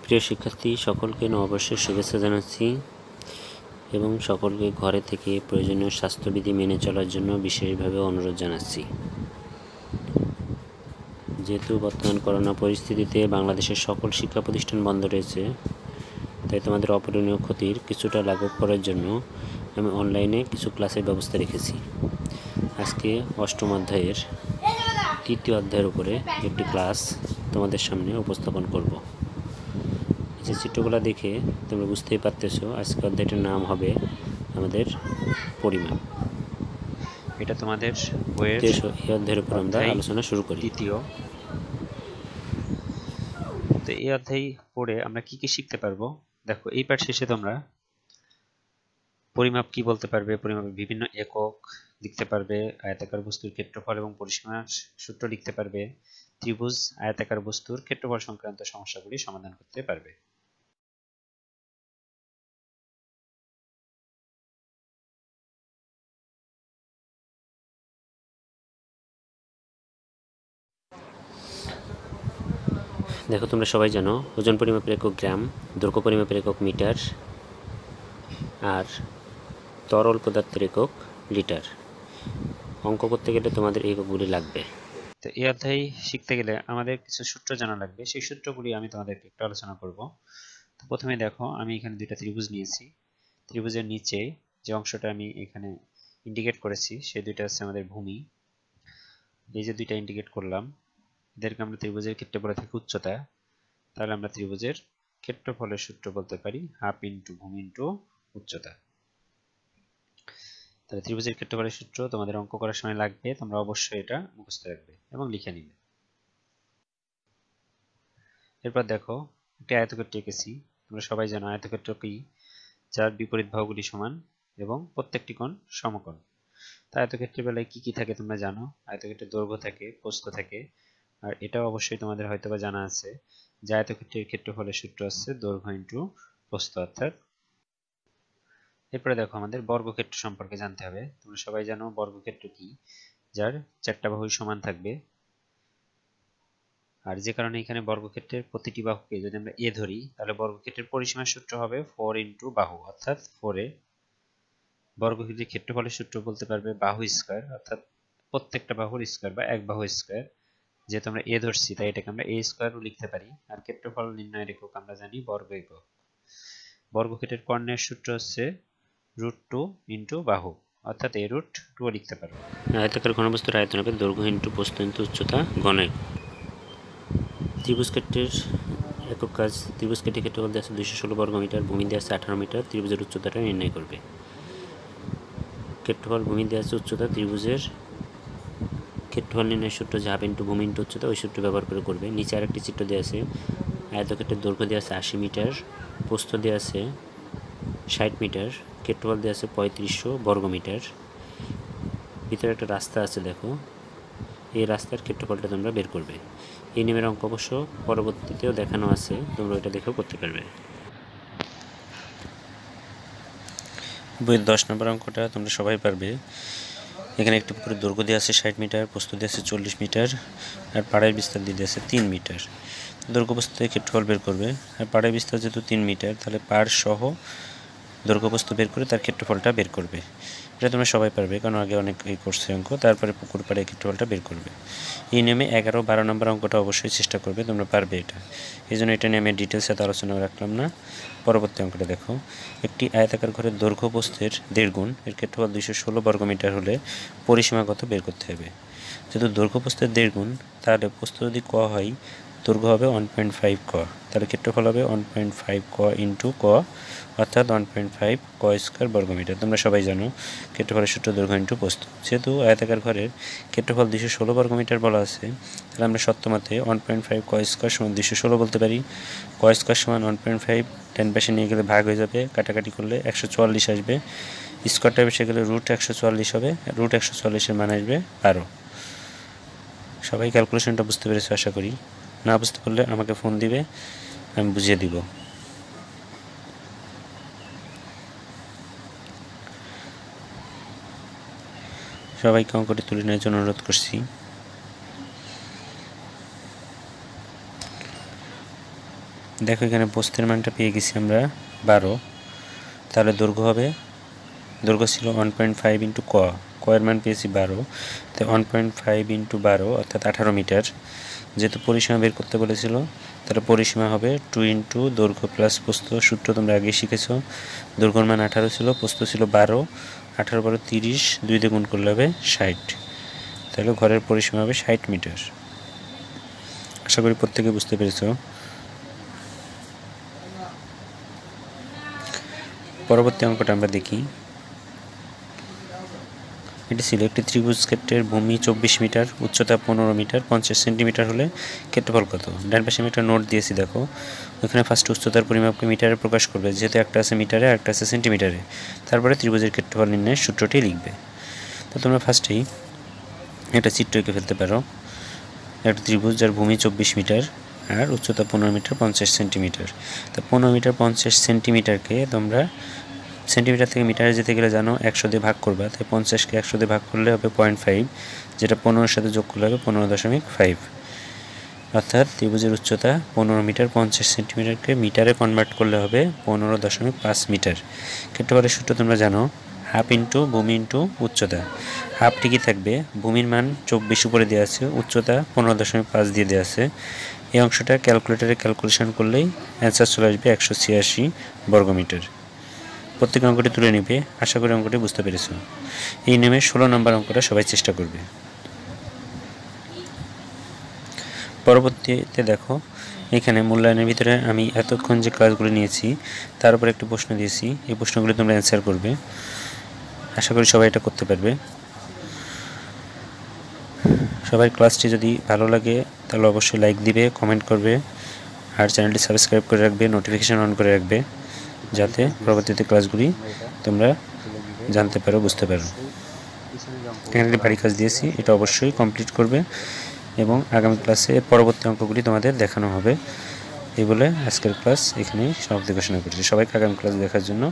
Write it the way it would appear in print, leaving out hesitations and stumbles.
প্রিয় শিক্ষার্থী সকলকে নববর্ষের শুভেচ্ছা জানাচ্ছি এবং সকলকে ঘরে থেকে প্রয়োজনীয় স্বাস্থ্যবিধি মেনে চলার জন্য বিশেষভাবে অনুরোধ জানাচ্ছি। যেহেতু বর্তমান করোনা পরিস্থিতিতে বাংলাদেশের সকল শিক্ষা প্রতিষ্ঠান বন্ধ রয়েছে, তাই তোমাদের অপূরণীয় ক্ষতির কিছুটা লাঘব করার জন্য আমি অনলাইনে কিছু ক্লাসের ব্যবস্থা রেখেছি। আজকে অষ্টম অধ্যায়ের তৃতীয় অধ্যায়ের উপরে একটি ক্লাস তোমাদের সামনে উপস্থাপন করব। যে চিত্রগুলো দেখে তোমরা বুঝতেই পারতেছো আজকে অধ্যায়টির নাম হবে আমাদের পরিমাপ। এটা তোমাদের বইয়ের এই অধ্যায়ের উপর আমরা আলোচনা শুরু করি। দ্বিতীয়। তো এই অধ্যায় পড়ে আমরা কি কি শিখতে পারবো দেখো। এই পাঠ শেষে তোমরা পরিমাপ কি বলতে পারবে, পরিমাপের বিভিন্ন একক লিখতে পারবে, আয়তাকার বস্তুর ক্ষেত্রফল এবং পরিসীমার সূত্র লিখতে পারবে, ত্রিভুজ আয়তাকার বস্তুর ক্ষেত্রফল সংক্রান্ত সমস্যাগুলি সমাধান করতে পারবে। দেখো তোমরা সবাই জানো ওজন পরিমাপের একক গ্রাম, দৈর্ঘ্য পরিমাপের একক মিটার, আর তরল পদার্থের একক লিটার। অঙ্ক করতে গেলে তোমাদের এই এককগুলি লাগবে। তো এই অধ্যায় শিখতে গেলে আমাদের কিছু সূত্র জানা লাগবে, সেই সূত্রগুলি আমি তোমাদেরকে একটু আলোচনা করব। তো প্রথমে দেখো আমি এখানে দুইটা ত্রিভুজ নিয়েছি। ত্রিভুজের নিচে যে অংশটা আমি এখানে ইন্ডিকেট করেছি সেই দুইটা হচ্ছে আমাদের ভূমি। এই যে দুইটা ইন্ডিকেট করলাম এদেরকে আমরা ত্রিভুজের ক্ষেত্রফল থেকে উচ্চতা, তাহলে আমরা ত্রিভুজের ক্ষেত্রফলের সূত্র বলতে পারি হাফ ইন্টু ভূমি ইন্টু উচ্চতা। তাহলে ত্রিভুজের ক্ষেত্রফলের সূত্র তোমাদের অঙ্ক করার সময় লাগবে, তোমরা অবশ্যই এটা মুখস্থ রাখবে এবং লিখে নিবে। এরপর দেখো একটি আয়তক্ষেত্র এঁকেছি। তোমরা সবাই জানো আয়তক্ষেত্র কি, যার বিপরীত বাহুগুলি সমান এবং প্রত্যেকটি কোণ সমকোণ। তা আয়তক্ষেত্রের বেলায় কি কি থাকে তোমরা জানো, আয়তক্ষেত্রের দৈর্ঘ্য থাকে, প্রস্থ থাকে, আর এটাও অবশ্যই তোমাদের হয়তোবা জানা আছে যে আয়তক্ষেত্রের ক্ষেত্রফলের সূত্র হচ্ছে দৈর্ঘ্য ইন্টু প্রস্থ অর্থাৎ। এরপরে দেখো আমাদের বর্গক্ষেত্র সম্পর্কে জানতে হবে। তোমরা সবাই জানো বর্গক্ষেত্র কি, যার চারটা বাহুই সমান থাকবে। আর যে কারণে এখানে বর্গক্ষেত্রের প্রতিটি বাহুকে যদি আমরা এ ধরি, তাহলে বর্গক্ষেত্রের পরিসীমার সূত্র হবে 4 ইন্টু বাহু অর্থাৎ 4a। বর্গক্ষেত্রের ক্ষেত্রফলের সূত্র বলতে পারবে বাহু স্কয়ার অর্থাৎ প্রত্যেকটা বাহুর স্কয়ার বা এক বাহু স্কয়ার। যেহেতু আমরা এ ধরছি তাই এটাকে আমরা এ স্কয়ারও লিখতে পারি। আর ক্ষেত্রফল নির্ণয়ের একক আমরা জানি বর্গ একক। বর্গক্ষেত্রের কর্ণের সূত্র হচ্ছে √2 ইন্টু বাহু অর্থাৎ a √2 লিখতে পারবো। আয়তাকার ঘনবস্তুর আয়তন হবে দৈর্ঘ্য ইন্টু প্রস্থ ইন্টু উচ্চতা ঘনক। ত্রিভুজ ক্ষেত্রের একক কাজ, ত্রিভুজ ক্ষেত্রের ক্ষেত্রফল দেওয়া আছে 216 বর্গমিটার, ভূমি দেওয়া আছে 18 মিটার, ত্রিভুজের উচ্চতাটা নির্ণয় করবে। ক্ষেত্রফল ভূমি দেওয়া আছে উচ্চতা, ত্রিভুজের ক্ষেত্রফল নির্ণয়ের সূত্র যে হাফ ইন্টু ভূমি ইন্টু উচ্চতা, ওই সূত্র ব্যবহার করে করবে। নিচে আরেকটি চিত্র দেওয়া আছে, আয়তক্ষেত্রের দৈর্ঘ্য দেওয়া আছে 80 মিটার, প্রস্থ দেওয়া আছে 60 মিটার, ক্ষেত্রফল দেওয়া আছে 3500 বর্গমিটার। ভিতরে একটা রাস্তা আছে দেখো, এই রাস্তার ক্ষেত্রফলটা তোমরা বের করবে। এই নিয়মের অঙ্ক অবশ্য পরবর্তীতেও দেখানো আছে, তোমরা ওইটা দেখেও করতে পারবে। বইয়ের 10 নম্বর অঙ্কটা তোমরা সবাই পারবে। এখানে একটি পুকুরের দৈর্ঘ্য দেওয়া আছে 60 মিটার, প্রস্থ দেওয়া আছে 40 মিটার, আর পাড়ের বিস্তার দিয়ে দেওয়া আছে 3 মিটার। দৈর্ঘ্য প্রস্থ থেকে ক্ষেত্রফল বের করবে। আর পাড়ের বিস্তার যেহেতু 3 মিটার, তাহলে পাড় সহ দৈর্ঘ্য প্রস্থ বের করে তার ক্ষেত্রফলটা বের করবে। এটা তোমরা সবাই পারবে, কারণ আগে অনেক এই করছে অঙ্ক। তারপরে পুকুর পাড়ে ক্ষেত্রফলটা বের করবে। এই নিয়মে 11 12 নম্বর অঙ্কটা অবশ্যই চেষ্টা করবে, তোমরা পারবে এটা। এই জন্য এটা নিয়ে আমি ডিটেলস এত আলোচনা রাখলাম না। পরবর্তী অঙ্কটা দেখো, একটি আয়তাকার ঘরের দৈর্ঘ্য প্রস্থের 1.5 গুণ, এর ক্ষেত্রফল 216 বর্গমিটার হলে পরিসীমা কত বের করতে হবে। যেহেতু দৈর্ঘ্য প্রস্থের 1.5 গুণ, তাহলে প্রস্থ যদি ক হয়, দৈর্ঘ্য হবে 1.5 ক, তাহলে ক্ষেত্রফল হবে 1.5 ক ইন্টু ক অর্থাৎ 1.5 ক স্কয়ার বর্গমিটার। তোমরা সবাই জানো ক্ষেত্রফলের সূত্র দৈর্ঘ্য ইন্টু প্রস্থ। যেহেতু আয়তাকার ঘরের ক্ষেত্রফল 216 বর্গমিটার বলা আছে, তাহলে আমরা সত্যমতে 1.5 ক স্কয়ার সমান 216 বলতে পারি। ক স্কয়ার সমান 1.5 10 পাশে নিয়ে গেলে ভাগ হয়ে যাবে, কাটাকাটি করলে 144 আসবে। স্কয়ারটা বেশি গেলে √144 হবে, √144 মান আসবে 12। সবাই ক্যালকুলেশনটা বুঝতে পেরেছো আশা করি। না বুঝতে পারলে আমাকে ফোন দিবে, আমি বুঝিয়ে দিব। সবাইকে অঙ্কটি তুলে নেওয়ার জন্য অনুরোধ করছি। দেখো এখানে প্রস্থের মানটা পেয়ে গেছি আমরা 12, তাহলে দৈর্ঘ্য হবে, দৈর্ঘ্য ছিল 1.5 ইন্টু এর মান পেয়েছি 12, তো 1.5 ইন্টু 12 অর্থাৎ 18 মিটার। যেহেতু পরিসীমা বের করতে বলেছিল, তাহলে পরিসীমা হবে 2 ইন্টু দৈর্ঘ্য প্লাস প্রস্থ। সূত্র তোমরা আগে শিখেছ। দৈর্ঘ্যর মান 18 ছিল, প্রস্থ ছিল 12, 18 12 30, 2 দিয়ে গুণ করলে হবে 60। তাহলে ঘরের পরিসীমা হবে 60 মিটার। আশা করি প্রত্যেকে বুঝতে পেরেছ। পরবর্তী অঙ্কটা আমরা দেখি। এটি ছিল একটি ত্রিভুজ ক্ষেত্রের ভূমি 24 মিটার, উচ্চতা 15 মিটার, 50 সেন্টিমিটার হলে ক্ষেত্রফল কত? ডান পাশে আমি একটা নোট দিয়েছি, দেখো ওখানে ফার্স্ট উচ্চতার পরিমাপকে মিটারে প্রকাশ করবে, যেহেতু একটা আছে মিটারে আর একটা আছে সেন্টিমিটারে। তারপরে ত্রিভুজের ক্ষেত্রফল নির্ণয়ের সূত্রটি লিখবে। তো তোমরা ফার্স্টেই একটা চিত্র এঁকে ফেলতে পারো। একটা ত্রিভুজ যার ভূমি 24 মিটার আর উচ্চতা 15 মিটার 50 সেন্টিমিটার। তো 15 মিটার 50 সেন্টিমিটারকে তোমরা সেন্টিমিটার থেকে মিটারে যেতে গেলে জানো 100 দিয়ে ভাগ করবা, তাই 50কে 100 দিয়ে ভাগ করলে হবে 0.5, যেটা 15-এর সাথে যোগ করলে হবে 15.5। অর্থাৎ ত্রিভুজের উচ্চতা 15 মিটার 50 সেন্টিমিটারকে মিটারে কনভার্ট করলে হবে 15.5 মিটার। ক্ষেত্রফলের সূত্র তোমরা জানো, হাফ ইন্টু ভূমি ইন্টু উচ্চতা। হাফ ঠিকই থাকবে, ভূমির মান 24 উপরে দেওয়া আছে, উচ্চতা 15.5 দিয়ে দেওয়া আছে। এই অংশটা ক্যালকুলেটরে ক্যালকুলেশন করলেই অ্যান্সার চলে আসবে 186 বর্গমিটার। প্রত্যেক অঙ্কটি তুলে নিবে। আশা করি অঙ্কটি বুঝতে পেরেছ। এই নিয়মে 16 নম্বর অঙ্কটা সবাই চেষ্টা করবে। পরবর্তীতে দেখো এখানে মূল্যায়নের ভিতরে আমি এতক্ষণ যে ক্লাসগুলো নিয়েছি তার উপর একটি প্রশ্ন দিয়েছি। এই প্রশ্নগুলো তোমরা অ্যান্সার করবে। আশা করি সবাই এটা করতে পারবে। সবাই ক্লাসটি যদি ভালো লাগে তাহলে অবশ্যই লাইক দিবে, কমেন্ট করবে, আর চ্যানেলটি সাবস্ক্রাইব করে রাখবে, নোটিফিকেশান অন করে রাখবে, যাতে পরবর্তীতে ক্লাসগুলি তোমরা জানতে পারো, বুঝতে পারো। এখানে একটি বাড়ি কাজ দিয়েছি, এটা অবশ্যই কমপ্লিট করবে এবং আগামী ক্লাসে পরবর্তী অঙ্কগুলি তোমাদের দেখানো হবে। এই বলে আজকের ক্লাস এখানেই সমাপ্তি ঘোষণা করছি। সবাইকে আগামী ক্লাস দেখার জন্য